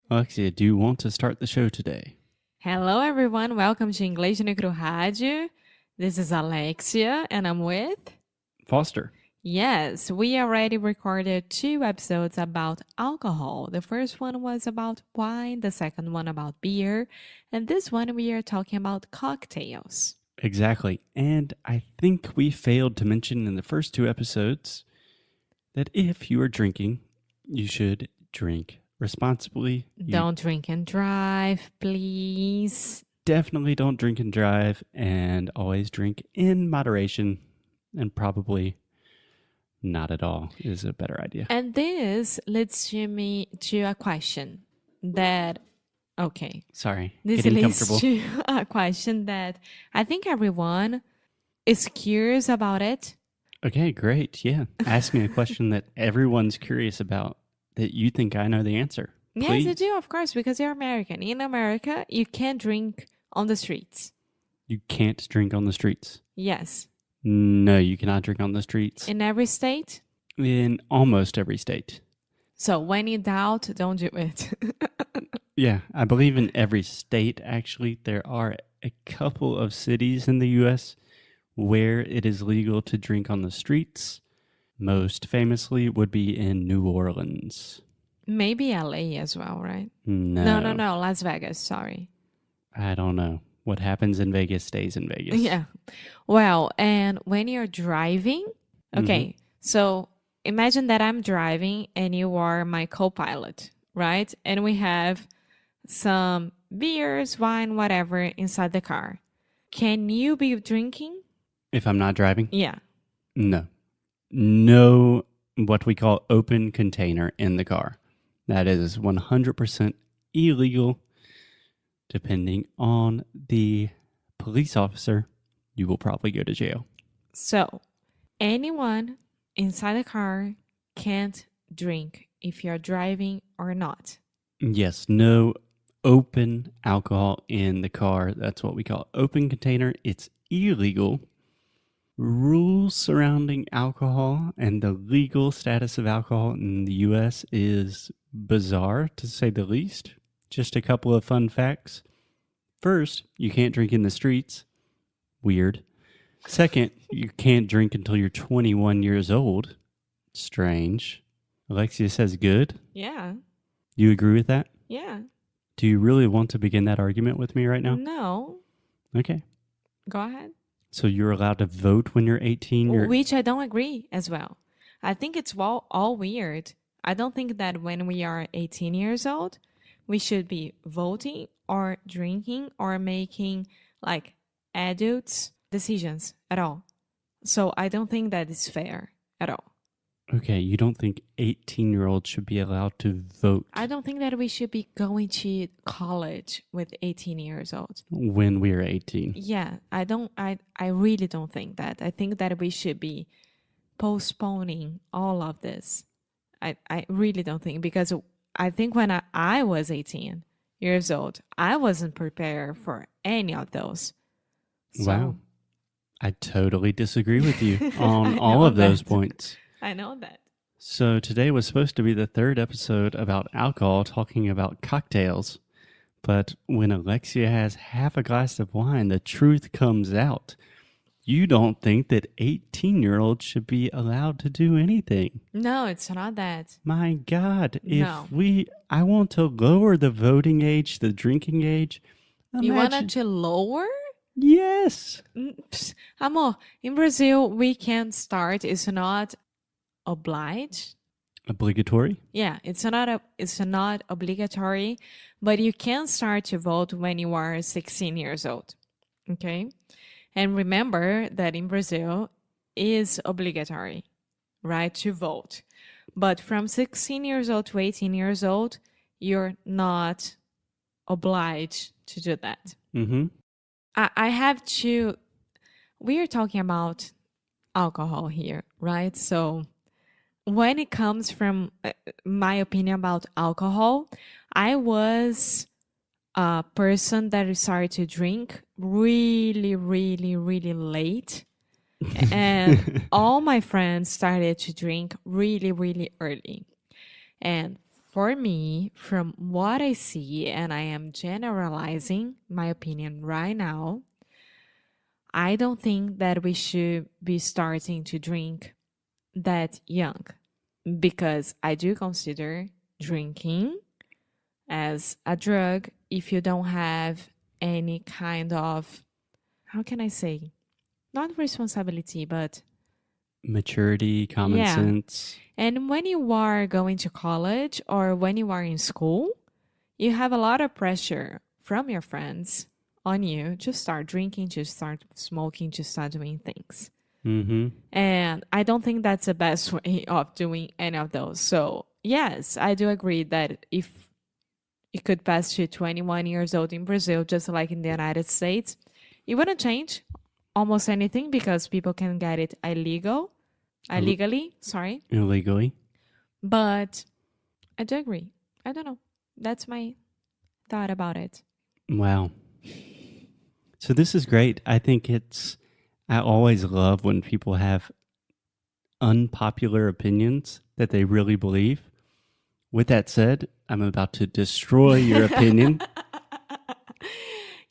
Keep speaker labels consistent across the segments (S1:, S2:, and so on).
S1: Alexia, do you want to start the show today?
S2: Hello, everyone. Welcome to Inglês no Rádio. This is Alexia, and I'm with...
S1: Foster.
S2: Yes, we already recorded 2 episodes about alcohol. The first one was about wine, the second one about beer, and this one we are talking about cocktails.
S1: Exactly. And I think we failed to mention in the first 2 episodes that if you are drinking, you should drink responsibly.
S2: Don't drink and drive, please.
S1: Definitely don't drink and drive, and always drink in moderation, and probably not at all is a better idea.
S2: And this leads me to a question that... Okay.
S1: Sorry,
S2: this
S1: getting
S2: leads
S1: comfortable.
S2: to a question that I think everyone is curious about it.
S1: Okay, great. Yeah. Ask me a question that everyone's curious about that you think I know the answer. Please.
S2: Yes, you do, of course, because you're American. In America, you can't drink on the streets.
S1: You can't drink on the streets.
S2: Yes.
S1: No, you cannot drink on the streets.
S2: In every state?
S1: In almost every state.
S2: So when in doubt, don't do it.
S1: Yeah, I believe in every state, actually. There are a couple of cities in the U.S. where it is legal to drink on the streets. Most famously would be in New Orleans.
S2: Maybe LA as well, right?
S1: No.
S2: No. Las Vegas, sorry.
S1: I don't know. What happens in Vegas stays in Vegas.
S2: Yeah. Well, and when you're driving, okay, so imagine that I'm driving and you are my co-pilot, right? And we have some beers, wine, whatever inside the car. Can you be drinking?
S1: If I'm not driving?
S2: Yeah.
S1: No. No, what we call open container in the car. That is 100% illegal. Depending on the police officer, you will probably go to jail.
S2: So, anyone inside the car can't drink if you're driving or not.
S1: Yes, no open alcohol in the car. That's what we call open container. It's illegal. Rules surrounding alcohol and the legal status of alcohol in the U.S. is bizarre, to say the least. Just a couple of fun facts. First, you can't drink in the streets. Weird. Second, you can't drink until you're 21 years old. Strange. Alexia says good.
S2: Yeah.
S1: You agree with that?
S2: Yeah.
S1: Do you really want to begin that argument with me right now?
S2: No.
S1: Okay.
S2: Go ahead.
S1: So you're allowed to vote when you're 18?
S2: Which I don't agree as well. I think it's all weird. I don't think that when we are 18 years old, we should be voting or drinking or making like adults decisions at all. So I don't think that is fair at all.
S1: Okay, you don't think 18-year-olds should be allowed to vote?
S2: I don't think that we should be going to college with 18 years old.
S1: When we are 18?
S2: Yeah, I really don't think that. I think that we should be postponing all of this. I really don't think, because I think when I was 18 years old, I wasn't prepared for any of those. So,
S1: Wow. I totally disagree with you on all of those points.
S2: I know that.
S1: So today was supposed to be the 3rd episode about alcohol, talking about cocktails. But when Alexia has half a glass of wine, the truth comes out. You don't think that 18-year-olds should be allowed to do anything.
S2: No, it's not that.
S1: My God,
S2: No.
S1: I want to lower the voting age, the drinking age.
S2: You wanted to lower?
S1: Yes.
S2: Amor, in Brazil, we can start. It's not obliged.
S1: Obligatory?
S2: Yeah, it's not obligatory, but you can start to vote when you are 16 years old. Okay? And remember that in Brazil is obligatory, right, to vote. But from 16 years old to 18 years old, you're not obliged to do that.
S1: Mm-hmm.
S2: I have to... We are talking about alcohol here, right? So when it comes from my opinion about alcohol, I was a person that started to drink really, really, really late. And all my friends started to drink really, really early. And for me, from what I see, and I am generalizing my opinion right now, I don't think that we should be starting to drink that young, because I do consider drinking as a drug if you don't have any kind of, how can I say, not responsibility, but
S1: Maturity, common
S2: yeah.
S1: sense.
S2: And when you are going to college or when you are in school, you have a lot of pressure from your friends on you to start drinking, to start smoking, to start doing things.
S1: Mm-hmm.
S2: And I don't think that's the best way of doing any of those. So, yes, I do agree that if it could pass to 21 years old in Brazil, just like in the United States, it wouldn't change almost anything because people can get it illegally, sorry.
S1: Illegally.
S2: But I do agree. I don't know. That's my thought about it.
S1: Wow. So this is great. I always love when people have unpopular opinions that they really believe. With that said, I'm about to destroy your opinion.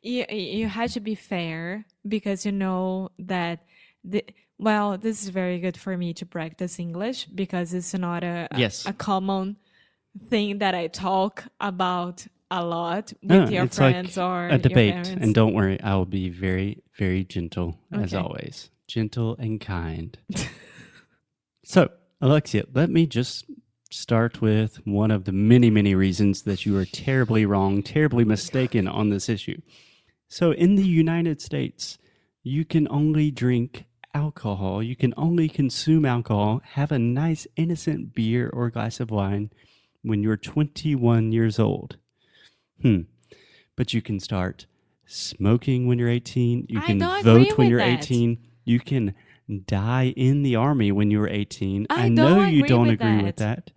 S2: You had to be fair because you know that this is very good for me to practice English because it's not
S1: Yes.
S2: a common thing that I talk about a lot with your
S1: it's
S2: friends
S1: like
S2: or
S1: a debate.
S2: your parents.
S1: And don't worry, I will be very, very gentle as
S2: Okay.
S1: always. Gentle and kind. So, Alexia, let me just start with one of the many, many reasons that you are terribly wrong, terribly mistaken on this issue. So in the United States, you can only drink alcohol. You can only consume alcohol, have a nice innocent beer or glass of wine when you're 21 years old. But you can start smoking when you're 18. You
S2: I
S1: can
S2: don't agree
S1: vote when
S2: with
S1: you're
S2: that.
S1: 18. You can die in the army when you're 18.
S2: I
S1: know
S2: don't
S1: you
S2: agree
S1: don't
S2: with
S1: agree with
S2: that.
S1: that.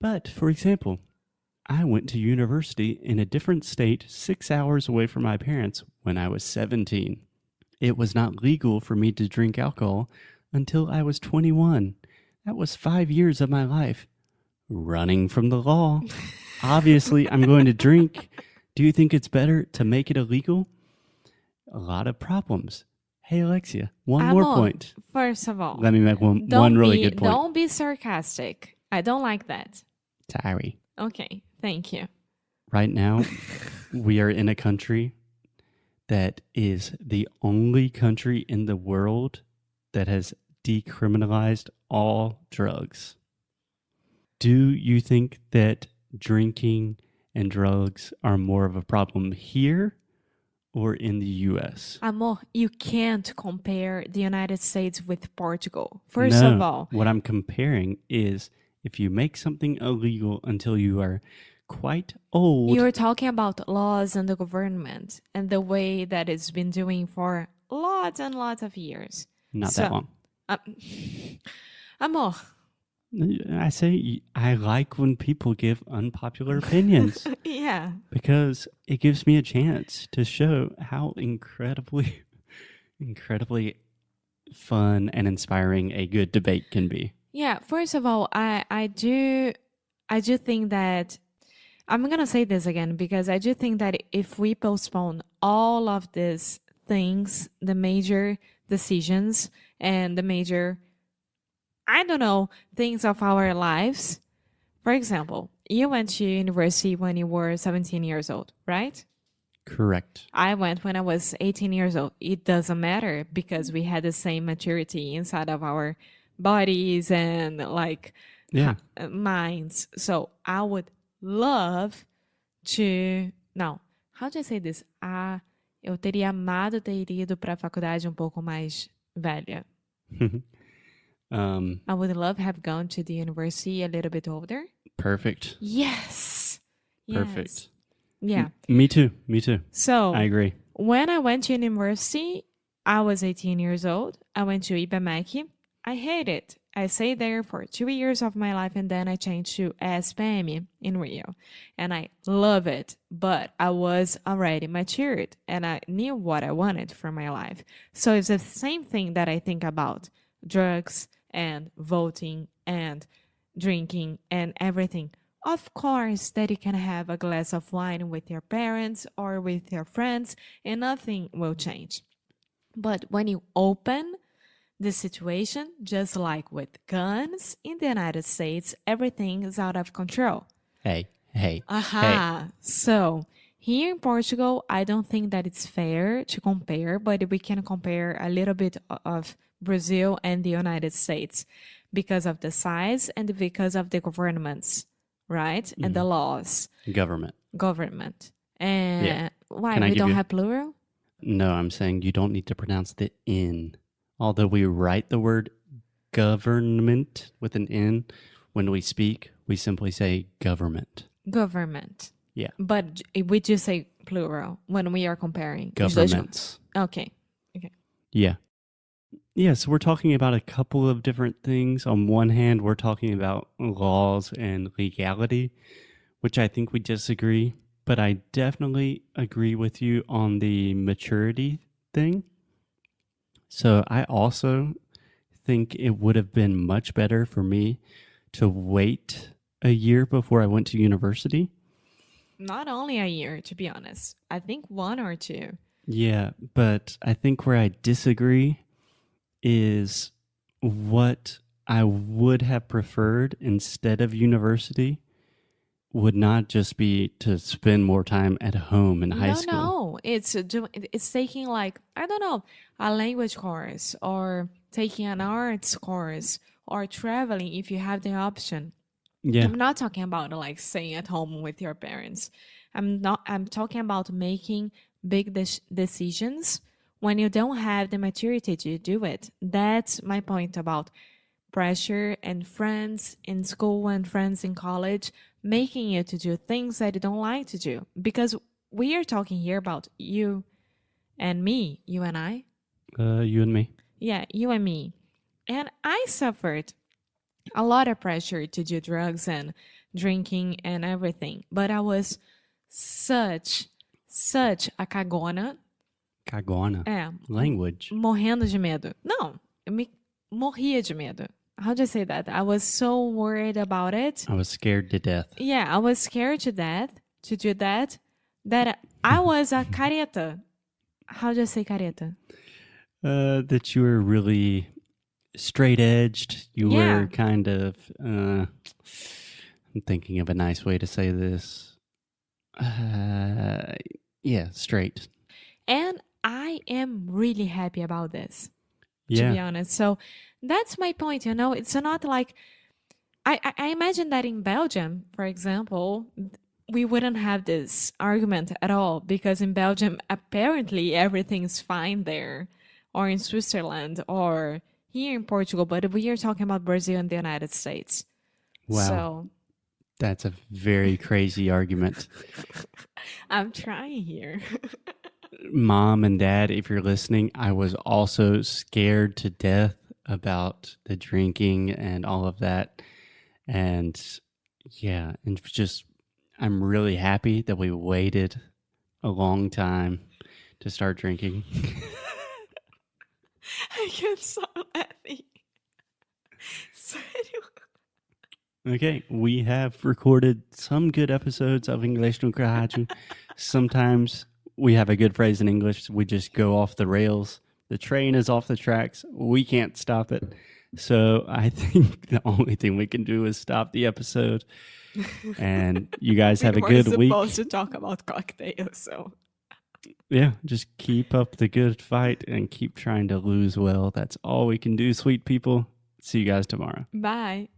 S1: But, for example, I went to university in a different state 6 hours away from my parents when I was 17. It was not legal for me to drink alcohol until I was 21. That was 5 years of my life running from the law. Obviously, I'm going to drink. Do you think it's better to make it illegal? A lot of problems. Hey, Alexia, one more
S2: Amor,
S1: point.
S2: First of all,
S1: Let me make one really good point.
S2: Don't be sarcastic. I don't like that.
S1: Sorry.
S2: Okay, thank you.
S1: Right now, we are in a country that is the only country in the world that has decriminalized all drugs. Do you think that drinking and drugs are more of a problem here or in the U.S.?
S2: Amor, you can't compare the United States with Portugal. First of all,
S1: what I'm comparing is if you make something illegal until you are quite old.
S2: you're talking about laws and the government and the way that it's been doing for lots and lots of years.
S1: Not that long.
S2: Amor,
S1: I say I like when people give unpopular opinions
S2: yeah.
S1: because it gives me a chance to show how incredibly fun and inspiring a good debate can be.
S2: Yeah, first of all, I do think that I'm gonna say this again because I do think that if we postpone all of these things, the major decisions and the major, I don't know, things of our lives. For example, you went to university when you were 17 years old, right?
S1: Correct.
S2: I went when I was 18 years old. It doesn't matter because we had the same maturity inside of our bodies and minds. So I would love to... Não, how do I say this? Eu teria amado ter ido para a faculdade pouco mais velha. I would love have gone to the university a little bit older.
S1: Perfect.
S2: Yes.
S1: Perfect.
S2: Yeah.
S1: Me too.
S2: So
S1: I agree.
S2: When I went to university, I was 18 years old. I went to IBMEC. I hate it. I stayed there for 2 years of my life and then I changed to SPM in Rio. And I love it. But I was already matured and I knew what I wanted for my life. So it's the same thing that I think about drugs and voting and drinking and everything. of course that you can have a glass of wine with your parents or with your friends and nothing will change. But when you open the situation, just like with guns in the United States, everything is out of control.
S1: Hey.
S2: Aha. So here in Portugal, I don't think that it's fair to compare, but we can compare a little bit of Brazil and the United States because of the size and because of the governments, right? And the laws. Government. And
S1: Yeah.
S2: why?
S1: Can I
S2: We
S1: give
S2: don't
S1: you-
S2: have plural?
S1: No, I'm saying you don't need to pronounce the N. Although we write the word government with an N, when we speak, we simply say government.
S2: Government.
S1: Yeah.
S2: But we just say plural when we are comparing. Os dois juntos.
S1: Governments.
S2: Okay.
S1: Yeah. Yeah, so we're talking about a couple of different things. On one hand, we're talking about laws and legality, which I think we disagree, but I definitely agree with you on the maturity thing. So I also think it would have been much better for me to wait a year before I went to university.
S2: Not only a year, to be honest. I think 1 or 2.
S1: Yeah, but I think where I disagree is what I would have preferred instead of university would not just be to spend more time at home in high school.
S2: No. It's taking like, I don't know, a language course or taking an arts course or traveling if you have the option.
S1: Yeah,
S2: I'm not talking about like staying at home with your parents. I'm talking about making big decisions when you don't have the maturity to do it. That's my point about pressure and friends in school and friends in college making you to do things that you don't like to do. Because we are talking here about you and me, you and I.
S1: you and me.
S2: Yeah, you and me. And I suffered a lot of pressure to do drugs and drinking and everything. But I was such a cagona.
S1: Cagona.
S2: É,
S1: Language.
S2: morrendo de medo. Não, eu morria de medo. How do I say that? I was so worried about it.
S1: I was scared to death.
S2: Yeah, I was scared to death to do that I was a careta. How do I say careta?
S1: That you were really straight edged. You
S2: Yeah.
S1: were kind of, I'm thinking of a nice way to say this. Yeah, straight.
S2: And I am really happy about this, to
S1: Yeah.
S2: be honest. So that's my point, It's not like I imagine that in Belgium, for example, we wouldn't have this argument at all because in Belgium, apparently everything's fine there, or in Switzerland, or here in Portugal. But we are talking about Brazil and the United States.
S1: Wow.
S2: So
S1: That's a very crazy argument.
S2: I'm trying here.
S1: Mom and Dad, if you're listening, I was also scared to death about the drinking and all of that. And yeah, and just, I'm really happy that we waited a long time to start drinking.
S2: I can't stop laughing. Sério.
S1: Okay, we have recorded some good episodes of Inglês no Rádio. Sometimes we have a good phrase in English. We just go off the rails. The train is off the tracks. We can't stop it. So I think the only thing we can do is stop the episode. And you guys have a good week.
S2: We were supposed to talk about cocktails, so.
S1: Yeah, just keep up the good fight and keep trying to lose well. That's all we can do, sweet people. See you guys tomorrow.
S2: Bye.